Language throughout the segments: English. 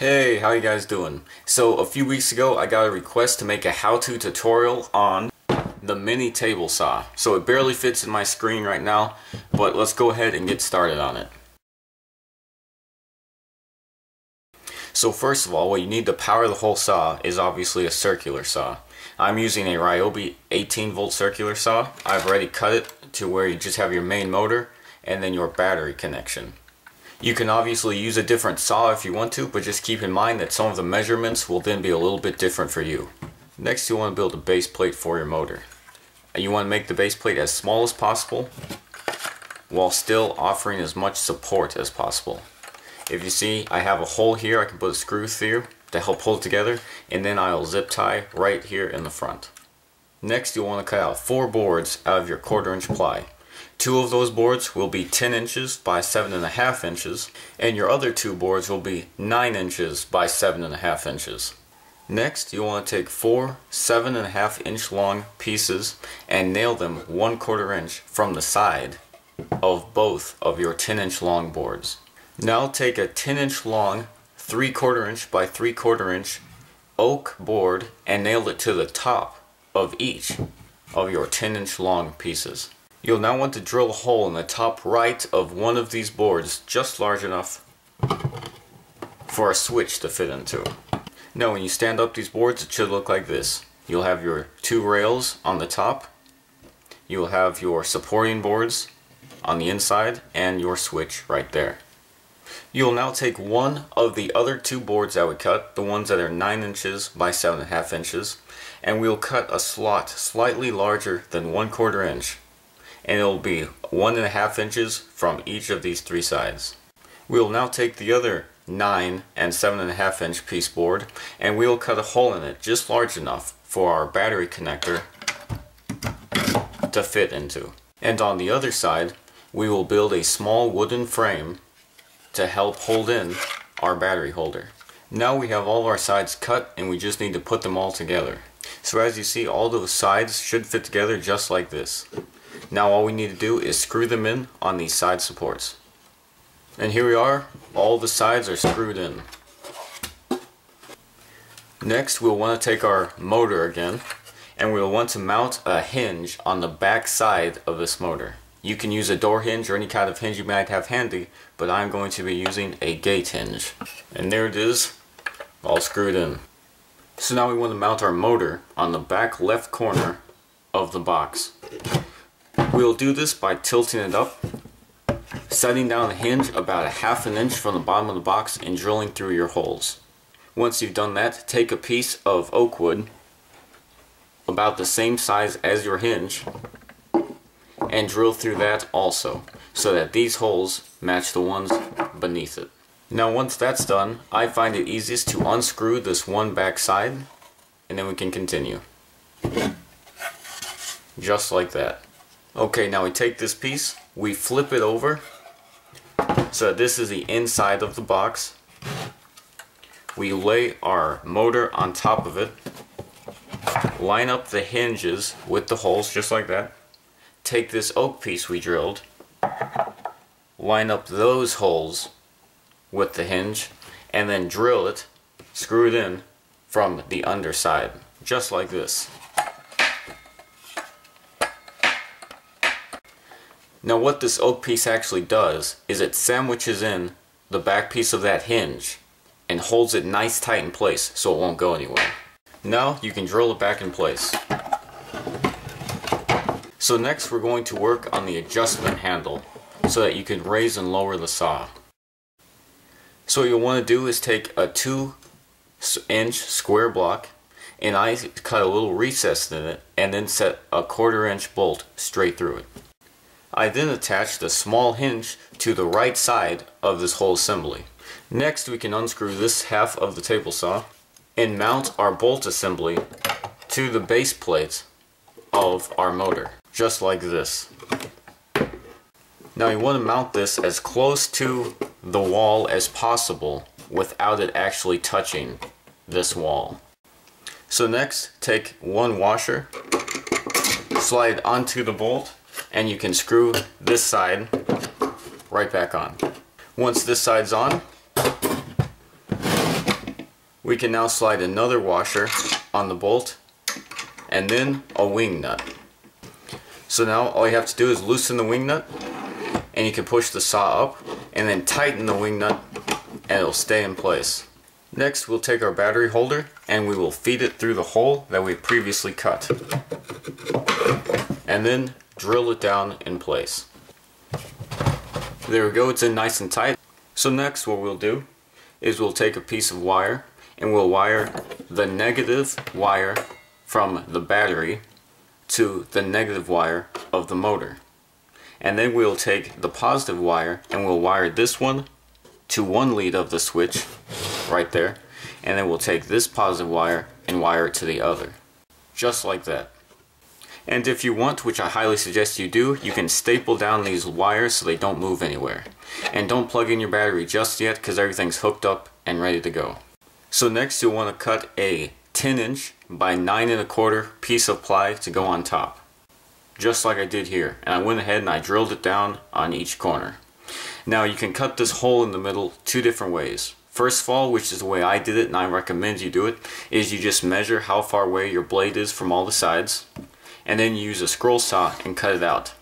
Hey, how you guys doing? So a few weeks ago I got a request to make a how-to tutorial on the mini table saw. So it barely fits in my screen right now, but let's go ahead and get started on it. So first of all, what you need to power the whole saw is obviously a circular saw. I'm using a Ryobi 18-volt circular saw. I've already cut it to where you just have your main motor and then your battery connection. You can obviously use a different saw if you want to, but just keep in mind that some of the measurements will then be a little bit different for you. Next, you want to build a base plate for your motor. And you want to make the base plate as small as possible while still offering as much support as possible. If you see, I have a hole here I can put a screw through to help hold it together, and then I'll zip tie right here in the front. Next, you'll want to cut out 4 boards out of your 1/4-inch ply. 2 of those boards will be 10 inches by 7.5 inches, and your other 2 boards will be 9 inches by 7.5 inches. Next, you'll want to take 4 7.5-inch long pieces and nail them 1/4 inch from the side of both of your 10-inch long boards. Now take a 10-inch long 3/4 inch by 3/4 inch oak board and nail it to the top of each of your 10-inch long pieces. You'll now want to drill a hole in the top right of one of these boards, just large enough for a switch to fit into. Now when you stand up these boards, it should look like this. You'll have your 2 rails on the top, you'll have your supporting boards on the inside, and your switch right there. You'll now take one of the other 2 boards that we cut, the ones that are 9 inches by 7.5 inches, and we'll cut a slot slightly larger than 1/4 inch. And it will be 1.5 inches from each of these 3 sides. We'll now take the other 9 and 7.5 inch piece board and we'll cut a hole in it just large enough for our battery connector to fit into. And on the other side, we will build a small wooden frame to help hold in our battery holder. Now we have all our sides cut and we just need to put them all together. So as you see, all those sides should fit together just like this. Now all we need to do is screw them in on these side supports. And here we are, all the sides are screwed in. Next we'll want to take our motor again, and we'll want to mount a hinge on the back side of this motor. You can use a door hinge or any kind of hinge you might have handy, but I'm going to be using a gate hinge. And there it is, all screwed in. So now we want to mount our motor on the back left corner of the box. We'll do this by tilting it up, setting down the hinge about 1/2 inch from the bottom of the box and drilling through your holes. Once you've done that, take a piece of oak wood about the same size as your hinge and drill through that also, so that these holes match the ones beneath it. Now once that's done, I find it easiest to unscrew this one back side, and then we can continue. Just like that. Okay, now we take this piece, we flip it over so that this is the inside of the box. We lay our motor on top of it, line up the hinges with the holes just like that. Take this oak piece we drilled, line up those holes with the hinge, and then drill it, screw it in from the underside, just like this. Now what this oak piece actually does is it sandwiches in the back piece of that hinge and holds it nice tight in place so it won't go anywhere. Now you can drill it back in place. So next we're going to work on the adjustment handle so that you can raise and lower the saw. So what you'll want to do is take a 2-inch square block, and I cut a little recess in it and then set a 1/4 inch bolt straight through it. I then attached a small hinge to the right side of this whole assembly. Next we can unscrew this half of the table saw and mount our bolt assembly to the base plate of our motor, just like this. Now you want to mount this as close to the wall as possible without it actually touching this wall. So next, take one washer, slide onto the bolt, and you can screw this side right back on. Once this side's on, We can now slide another washer on the bolt and then a wing nut. So now all you have to do is loosen the wing nut and you can push the saw up and then tighten the wing nut and it'll stay in place. Next we'll take our battery holder and we will feed it through the hole that we previously cut. And then drill it down in place. There we go, it's in nice and tight. So next what we'll do is we'll take a piece of wire and we'll wire the negative wire from the battery to the negative wire of the motor. And then we'll take the positive wire and we'll wire this one to one lead of the switch right there, and then we'll take this positive wire and wire it to the other. Just like that. And if you want, which I highly suggest you do, you can staple down these wires so they don't move anywhere. And don't plug in your battery just yet because everything's hooked up and ready to go. So next you'll want to cut a 10" by 9 1/4 piece of ply to go on top. Just like I did here. And I went ahead and I drilled it down on each corner. Now you can cut this hole in the middle two different ways. First of all, which is the way I did it and I recommend you do it, is you just measure how far away your blade is from all the sides. And then you use a scroll saw and cut it out.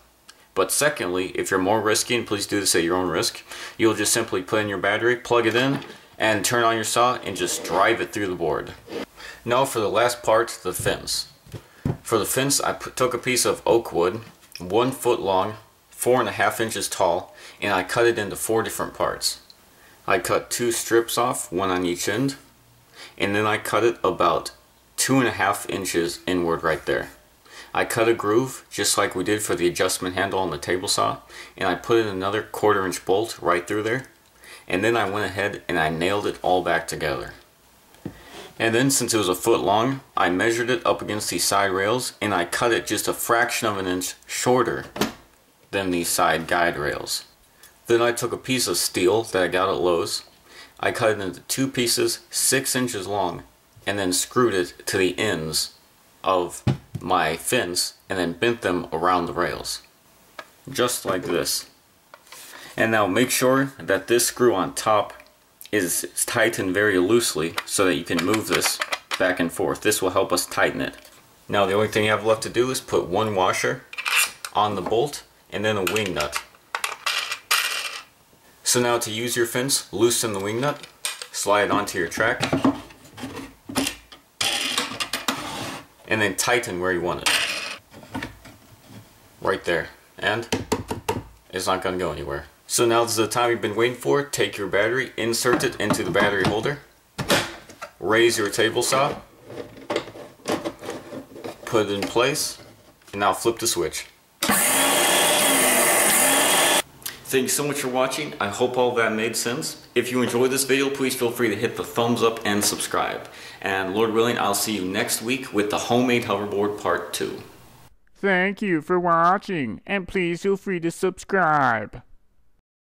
But secondly, if you're more risky, and please do this at your own risk, you'll just simply put in your battery, plug it in, and turn on your saw and just drive it through the board. Now for the last part, the fence. For the fence, I took a piece of oak wood, 1 foot long, 4.5 inches tall, and I cut it into 4 different parts. I cut 2 strips off, one on each end, and then I cut it about 2.5 inches inward right there. I cut a groove, just like we did for the adjustment handle on the table saw, and I put in another 1/4 inch bolt right through there, and then I went ahead and I nailed it all back together. And then since it was 1 foot long, I measured it up against these side rails, and I cut it just a fraction of an inch shorter than these side guide rails. Then I took a piece of steel that I got at Lowe's, I cut it into 2 pieces 6 inches long, and then screwed it to the ends of my fence and then bent them around the rails. Just like this. And now make sure that this screw on top is tightened very loosely so that you can move this back and forth. This will help us tighten it. Now the only thing you have left to do is put 1 washer on the bolt and then a wing nut. So now to use your fence, loosen the wing nut, slide it onto your track, and then tighten where you want it. Right there. And it's not going to go anywhere. So now this is the time you've been waiting for. Take your battery, insert it into the battery holder, raise your table saw, put it in place, and now flip the switch. Thanks so much for watching. I hope all that made sense. If you enjoyed this video, please feel free to hit the thumbs up and subscribe. And Lord willing, I'll see you next week with the homemade hoverboard part 2. Thank you for watching, and please feel free to subscribe.